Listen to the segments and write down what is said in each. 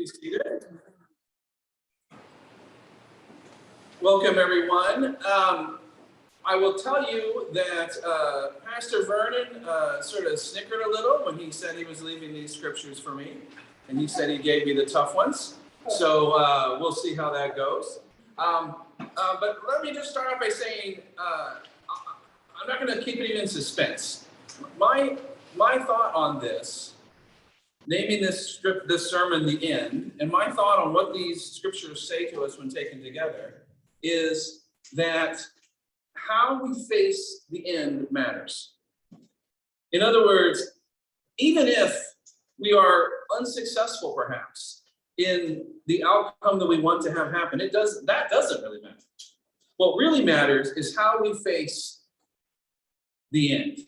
Be seated. Welcome, everyone. I will tell you that Pastor Vernon sort of snickered a little when he said he was leaving these scriptures for me, and he said he gave me the tough ones. So we'll see how that goes. But let me just start off by saying I'm not going to keep it in suspense. My thought on this, naming this sermon the end, and my thought on what these scriptures say to us when taken together is that how we face the end matters. In other words, even if we are unsuccessful perhaps in the outcome that we want to have happen, that doesn't really matter. What really matters is how we face the end.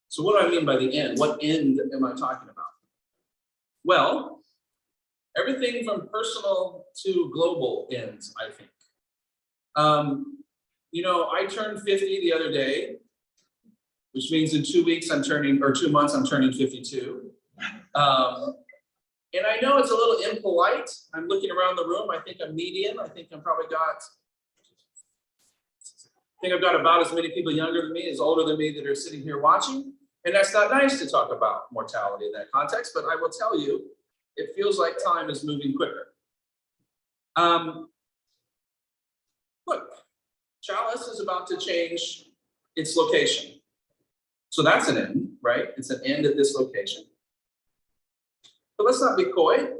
So what do I mean by the end? What end am I talking about? Well, everything from personal to global ends, I think. I turned 50 the other day, which means in 2 weeks I'm turning, or 2 months I'm turning 52. And I know it's a little impolite. I'm looking around the room. I think I'm median. I think I've got about as many people younger than me as older than me that are sitting here watching. And that's not nice to talk about mortality in that context, but I will tell you, it feels like time is moving quicker. Look, Chalice is about to change its location. So that's an end, right? It's an end at this location. But let's not be coy.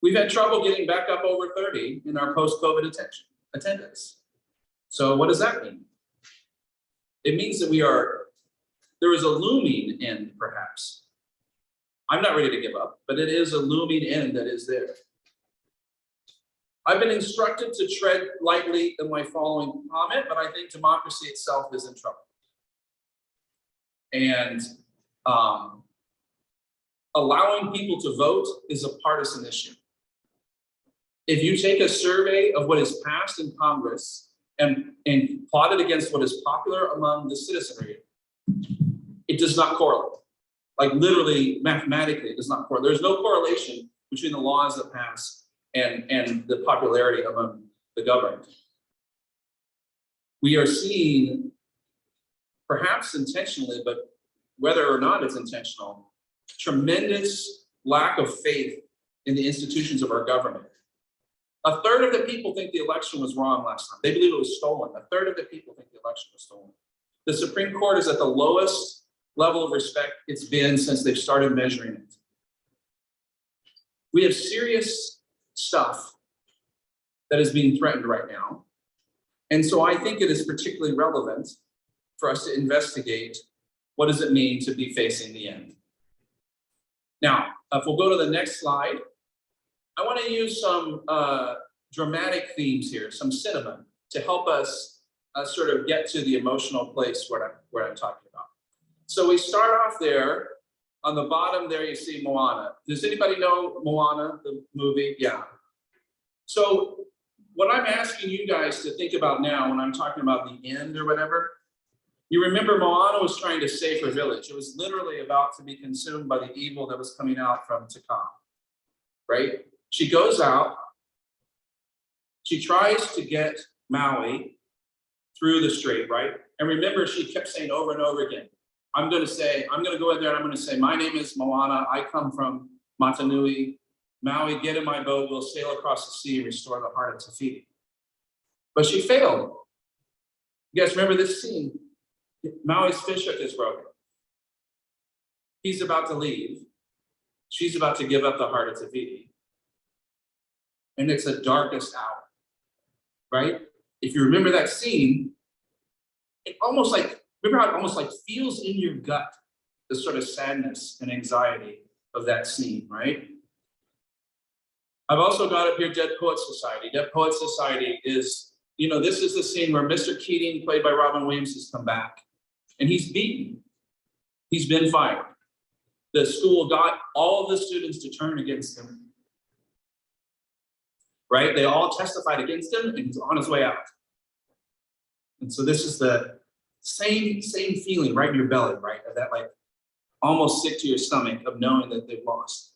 We've had trouble getting back up over 30 in our post-COVID attendance. So what does that mean? It means that there is a looming end, perhaps. I'm not ready to give up, but it is a looming end that is there. I've been instructed to tread lightly in my following comment, but I think democracy itself is in trouble. And allowing people to vote is a partisan issue. If you take a survey of what is passed in Congress and plot it against what is popular among the citizenry, it does not correlate. Like literally, mathematically, it does not correlate. There's no correlation between the laws that pass and the popularity among the governed. We are seeing, perhaps intentionally, but whether or not it's intentional, tremendous lack of faith in the institutions of our government. A third of the people think the election was wrong last time. They believe it was stolen. A third of the people think the election was stolen. The Supreme Court is at the lowest level of respect it's been since they've started measuring it. We have serious stuff that is being threatened right now. And so I think it is particularly relevant for us to investigate what does it mean to be facing the end. Now, if we'll go to the next slide, I want to use some dramatic themes here, some cinema, to help us sort of get to the emotional place where I'm talking about. So we start off there. On the bottom there, you see Moana. Does anybody know Moana, the movie? Yeah. So what I'm asking you guys to think about now when I'm talking about the end or whatever, you remember Moana was trying to save her village. It was literally about to be consumed by the evil that was coming out from Takam, right? She goes out, she tries to get Maui through the strait, right? And remember, she kept saying over and over again, I'm going to go in there and I'm going to say, my name is Moana. I come from Matanui. Maui, get in my boat. We'll sail across the sea and restore the heart of Te Fiti. But she failed. You guys remember this scene? Maui's fishhook is broken. He's about to leave. She's about to give up the heart of Te Fiti. And it's the darkest hour, right? If you remember that scene, remember how it almost like feels in your gut, the sort of sadness and anxiety of that scene, right? I've also got up here Dead Poets Society. Dead Poets Society is, this is the scene where Mr. Keating, played by Robin Williams, has come back. And he's beaten. He's been fired. The school got all of the students to turn against him. Right? They all testified against him, and he's on his way out. And so this is the same feeling right in your belly, right? Of that like almost sick to your stomach of knowing that they've lost.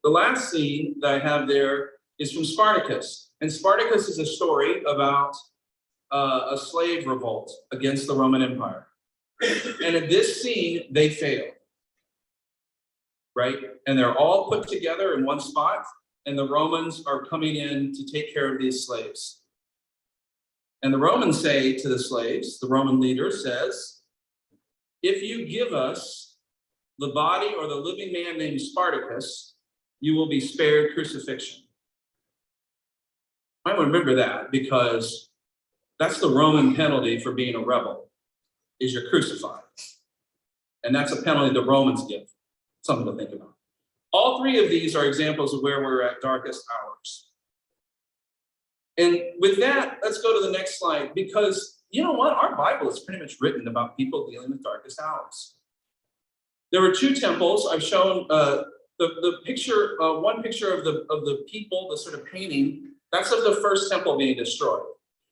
The last scene that I have there is from Spartacus. And Spartacus is a story about a slave revolt against the Roman Empire. And in this scene, they fail, right? And they're all put together in one spot, and the Romans are coming in to take care of these slaves. And the Romans say to the slaves, the Roman leader says, if you give us the body or the living man named Spartacus, you will be spared crucifixion. I remember that because that's the Roman penalty for being a rebel, is you're crucified. And that's a penalty the Romans give. Something to think about. All three of these are examples of where we're at darkest hours. And with that, let's go to the next slide, because you know what? Our Bible is pretty much written about people dealing with darkest hours. There were two temples. I've shown the picture, one picture of the people, the sort of painting, that's of the first temple being destroyed.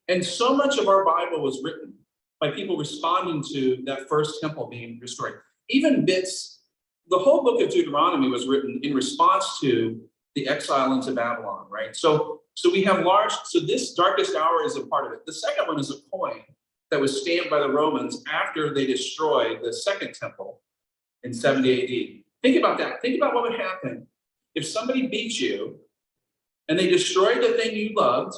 And so much of our Bible was written by people responding to that first temple being destroyed. Even bits, the whole book of Deuteronomy was written in response to the exile into Babylon, right? So we have so this darkest hour is a part of it. The second one is a coin that was stamped by the Romans after they destroyed the second temple in 70 AD. Think about that. Think about what would happen if somebody beat you and they destroyed the thing you loved,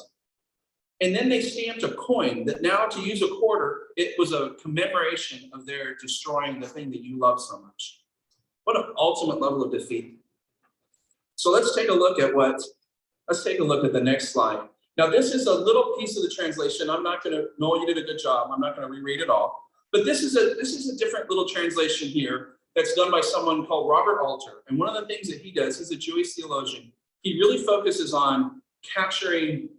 and then they stamped a coin that now, to use a quarter, it was a commemoration of their destroying the thing that you love so much. What an ultimate level of defeat. So let's take a look at the next slide. Now, this is a little piece of the translation. I'm not going to, Noel, you did a good job. I'm not going to reread it all. But this is a different little translation here that's done by someone called Robert Alter. And one of the things that he does, he's a Jewish theologian. He really focuses on capturing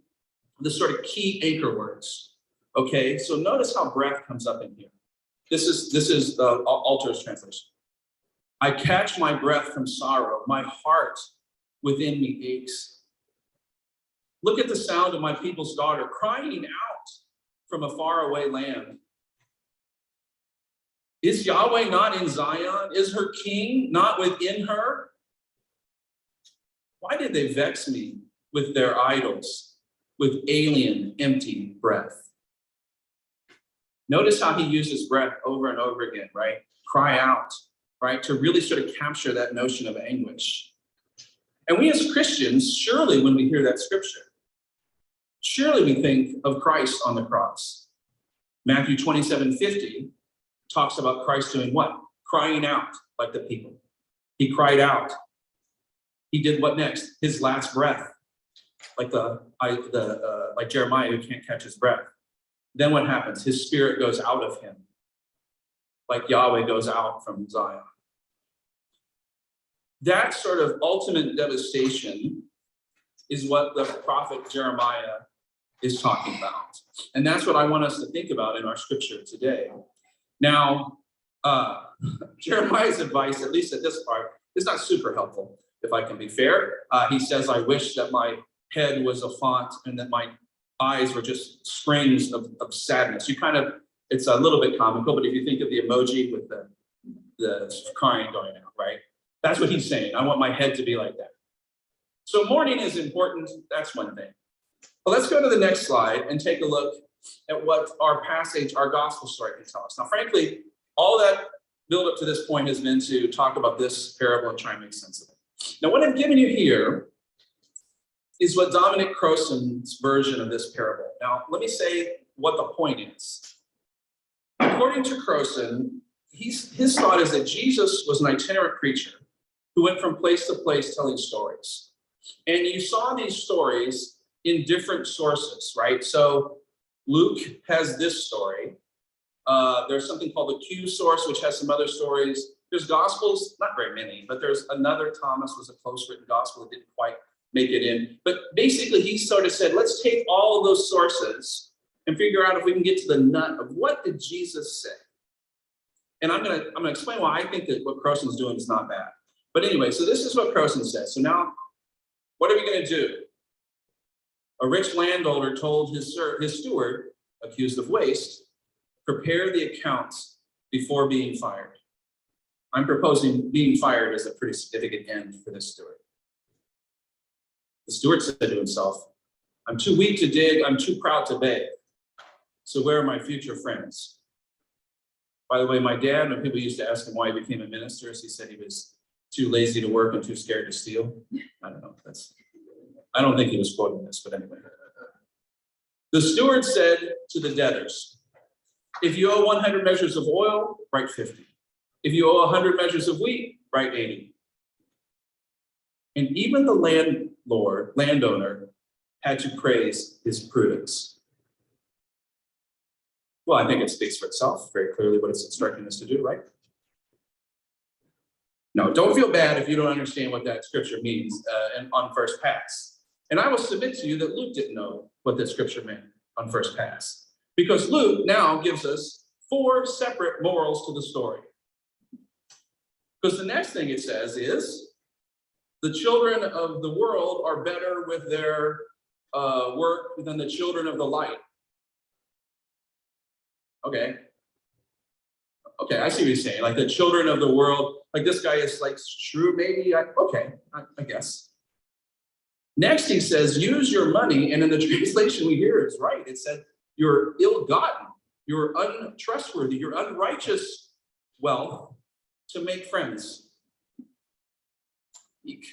the sort of key anchor words. Okay, so notice how breath comes up in here. This is Alter's translation. I catch my breath from sorrow. My heart within me aches. Look at the sound of my people's daughter crying out from a faraway land. Is Yahweh not in Zion? Is her king not within her? Why did they vex me with their idols, with alien, empty breath? Notice how he uses breath over and over again, right? Cry out, right? To really sort of capture that notion of anguish. And we as Christians, surely when we hear that scripture, surely we think of Christ on the cross. Matthew 27:50 talks about Christ doing what? Crying out like the people. He cried out. He did what next? His last breath, like like Jeremiah who can't catch his breath. Then what happens? His spirit goes out of him, like Yahweh goes out from Zion. That sort of ultimate devastation is what the prophet Jeremiah is talking about. And that's what I want us to think about in our scripture today. Now, Jeremiah's advice, at least at this part, is not super helpful, if I can be fair. He says, I wish that my head was a font and that my eyes were just springs of sadness. It's a little bit comical, but if you think of the emoji with the crying going out, right? That's what he's saying. I want my head to be like that. So mourning is important. That's one thing. But let's go to the next slide and take a look at what our passage, our gospel story can tell us. Now, frankly, all that build up to this point has been to talk about this parable and try and make sense of it. Now, what I've given you here is what Dominic Crossan's version of this parable. Now, let me say what the point is. According to Crossan, his thought is that Jesus was an itinerant preacher who went from place to place telling stories. And you saw these stories in different sources, right? So Luke has this story. There's something called the Q source, which has some other stories. There's gospels, not very many, but there's another Thomas was a close written gospel that didn't quite make it in. But basically he sort of said, let's take all of those sources and figure out if we can get to the nut of what did Jesus say. And I'm gonna explain why I think that what Crossan's doing is not bad. But anyway, so this is what Crossan says. So now, what are we gonna do? A rich landowner told his steward, accused of waste, prepare the accounts before being fired. I'm proposing being fired as a pretty significant end for this steward. The steward said to himself, I'm too weak to dig, I'm too proud to beg. So where are my future friends? By the way, my dad, when people used to ask him why he became a minister, he said he was too lazy to work and too scared to steal. I don't know. I don't think he was quoting this, but anyway. The steward said to the debtors, if you owe 100 measures of oil, write 50. If you owe 100 measures of wheat, write 80. And even the landowner, had to praise his prudence. Well, I think it speaks for itself very clearly what it's instructing us to do, right? No, don't feel bad if you don't understand what that scripture means on first pass. And I will submit to you that Luke didn't know what that scripture meant on first pass, because Luke now gives us 4 separate morals to the story. Because the next thing it says is, the children of the world are better with their work than the children of the light. Okay, I see what he's saying. Like the children of the world, like this guy is like shrewd, maybe. I guess. Next, he says, use your money. And in the translation we hear is right. It said, you're ill-gotten, you're untrustworthy, you're unrighteous wealth to make friends. Eek.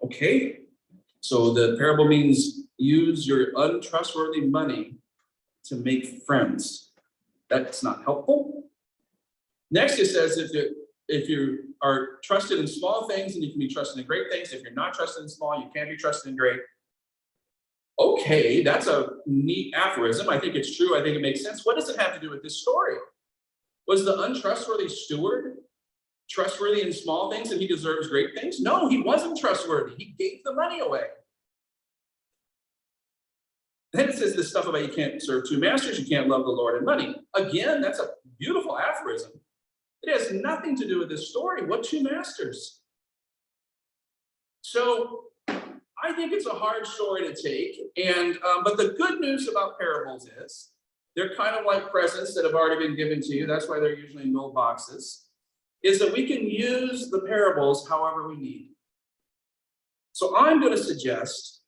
Okay. So the parable means use your untrustworthy money to make friends. That's not helpful. Next, it says if you are trusted in small things, and you can be trusted in great things. If you're not trusted in small, you can't be trusted in great. Okay, that's a neat aphorism. I think it's true. I think it makes sense. What does it have to do with this story? Was the untrustworthy steward trustworthy in small things and he deserves great things? No, he wasn't trustworthy. He gave the money away. Then it says this stuff about you can't serve 2 masters, you can't love the Lord and money. Again, that's a beautiful aphorism. It has nothing to do with this story. What 2 masters? So I think it's a hard story to take. And but the good news about parables is they're kind of like presents that have already been given to you. That's why they're usually in gold boxes. Is that we can use the parables however we need. So I'm going to suggest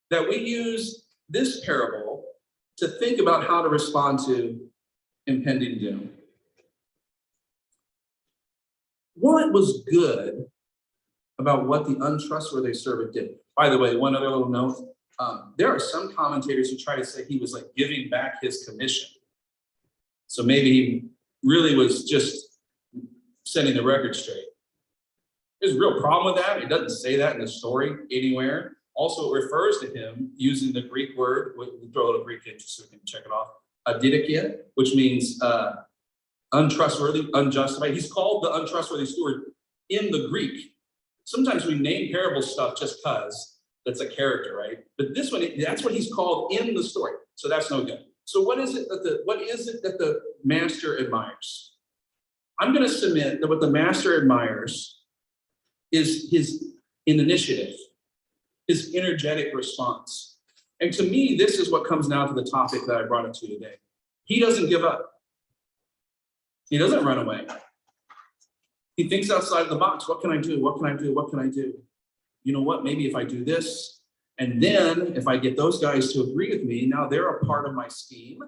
that we use this parable to think about how to respond to impending doom. What was good about what the untrustworthy servant did? By the way, one other little note, there are some commentators who try to say he was like giving back his commission. So maybe he really was just setting the record straight. There's a real problem with that. It doesn't say that in the story anywhere. Also, it refers to him using the Greek word, we'll throw a little Greek in just so we can check it off, adidikia, which means untrustworthy, unjustified. He's called the untrustworthy steward in the Greek. Sometimes we name parable stuff just because that's a character, right? But this one, that's what he's called in the story. So that's no good. So what is it that the master admires? I'm going to submit that what the master admires is his initiative, his energetic response. And to me, this is what comes now to the topic that I brought it to today. He doesn't give up. He doesn't run away. He thinks outside the box. What can I do? What can I do? What can I do? You know what? Maybe if I do this, and then if I get those guys to agree with me, now they're a part of my scheme.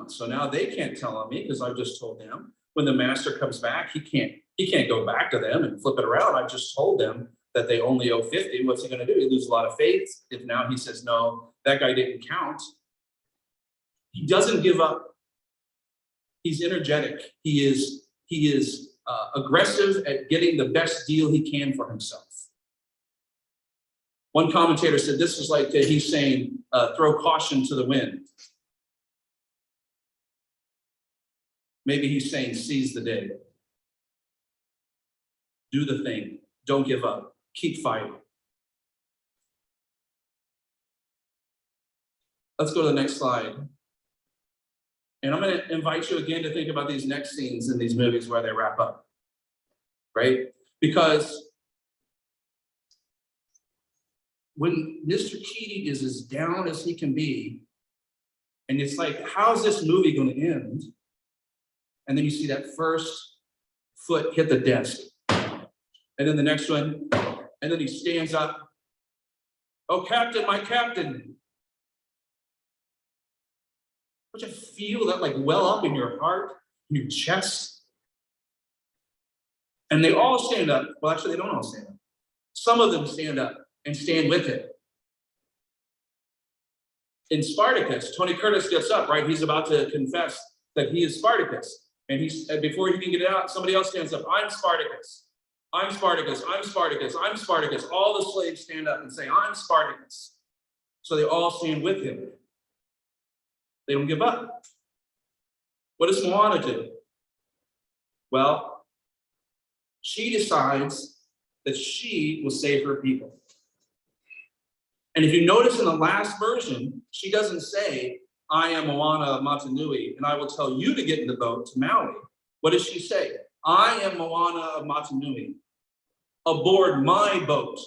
So now they can't tell on me because I've just told them. When the master comes back, he can't go back to them and flip it around. I've just told them that they only owe 50. What's he going to do? He loses a lot of faith. If now he says, no, that guy didn't count. He doesn't give up. He's energetic. He is aggressive at getting the best deal he can for himself. One commentator said this was like he's saying, throw caution to the wind. Maybe he's saying, seize the day. Do the thing. Don't give up. Keep fighting. Let's go to the next slide. And I'm going to invite you again to think about these next scenes in these movies where they wrap up, right? Because when Mr. Keating is as down as he can be, and it's like, how's this movie going to end? And then you see that first foot hit the desk. And then the next one, and then he stands up. Oh, Captain, my captain. Don't you feel that like well up in your heart, in your chest? And they all stand up. Well, actually, they don't all stand up. Some of them stand up and stand with him. In Spartacus, Tony Curtis gets up, right? He's about to confess that he is Spartacus. And before he can get it out, somebody else stands up. I'm Spartacus. I'm Spartacus. I'm Spartacus. I'm Spartacus. All the slaves stand up and say, I'm Spartacus. So they all stand with him. They don't give up. What does Moana do? Well, she decides that she will save her people. And if you notice in the last version, she doesn't say, I am Moana of Motunui, and I will tell you to get in the boat to Maui. What does she say? I am Moana of Motunui. Aboard my boat,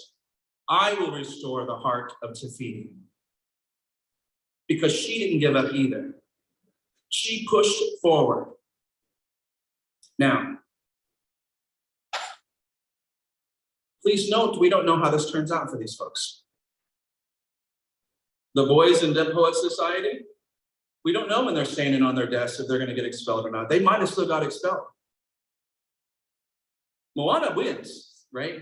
I will restore the heart of Te Fiti. Because she didn't give up either. She pushed forward. Now, please note, we don't know how this turns out for these folks. The boys in Dead Poets Society, we don't know when they're standing on their desks if they're going to get expelled or not. They might have still got expelled. Moana wins, right?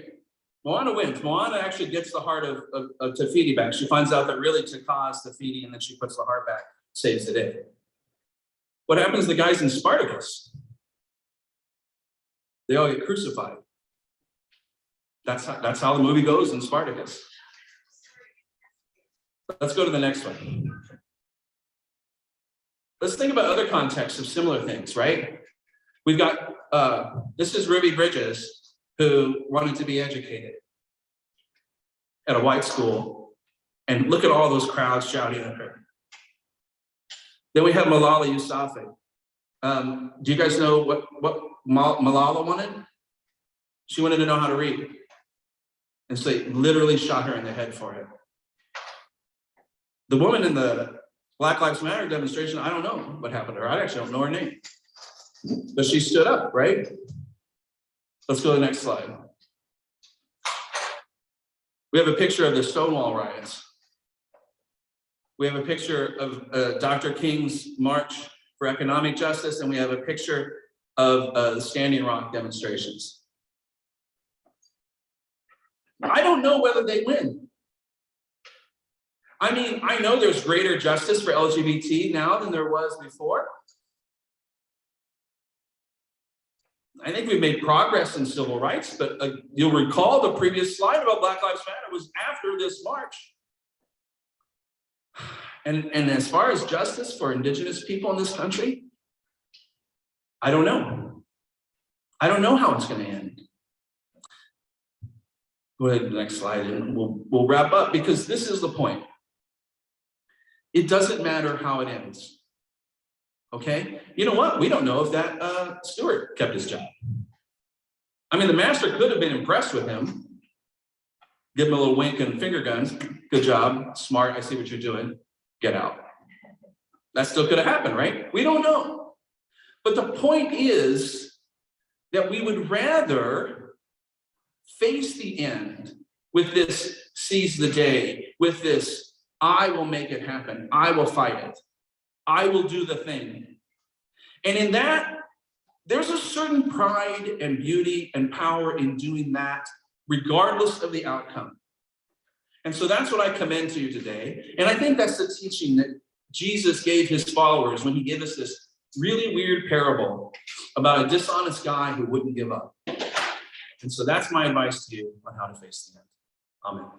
Moana wins. Moana actually gets the heart of Te Fiti back. She finds out that really Taka's Te Fiti, and then she puts the heart back, saves the day. What happens to the guys in Spartacus? They all get crucified. That's how the movie goes in Spartacus. Let's go to the next one. Let's think about other contexts of similar things, right? We've got, this is Ruby Bridges, who wanted to be educated at a white school. And look at all those crowds shouting at her. Then we have Malala Yousafzai. Do you guys know what Malala wanted? She wanted to know how to read. And so they literally shot her in the head for it. The woman in the Black Lives Matter demonstration, I don't know what happened to her. I actually don't know her name. But she stood up, right? Let's go to the next slide. We have a picture of the Stonewall riots. We have a picture of Dr. King's March for Economic Justice, and we have a picture of the Standing Rock demonstrations. I don't know whether they win. I mean, I know there's greater justice for LGBT now than there was before. I think we've made progress in civil rights, but you'll recall the previous slide about Black Lives Matter was after this march. And as far as justice for Indigenous people in this country, I don't know. I don't know how it's going to end. Go ahead to the next slide and we'll wrap up, because this is the point. It doesn't matter how it ends. Okay? You know what? We don't know if that steward kept his job. I mean, the master could have been impressed with him. Give him a little wink and finger guns. Good job. Smart. I see what you're doing. Get out. That still could have happened, right? We don't know. But the point is that we would rather face the end with this seize the day, with this I will make it happen. I will fight it. I will do the thing. And in that, there's a certain pride and beauty and power in doing that, regardless of the outcome. And so that's what I commend to you today. And I think that's the teaching that Jesus gave his followers when he gave us this really weird parable about a dishonest guy who wouldn't give up. And so that's my advice to you on how to face the end. Amen.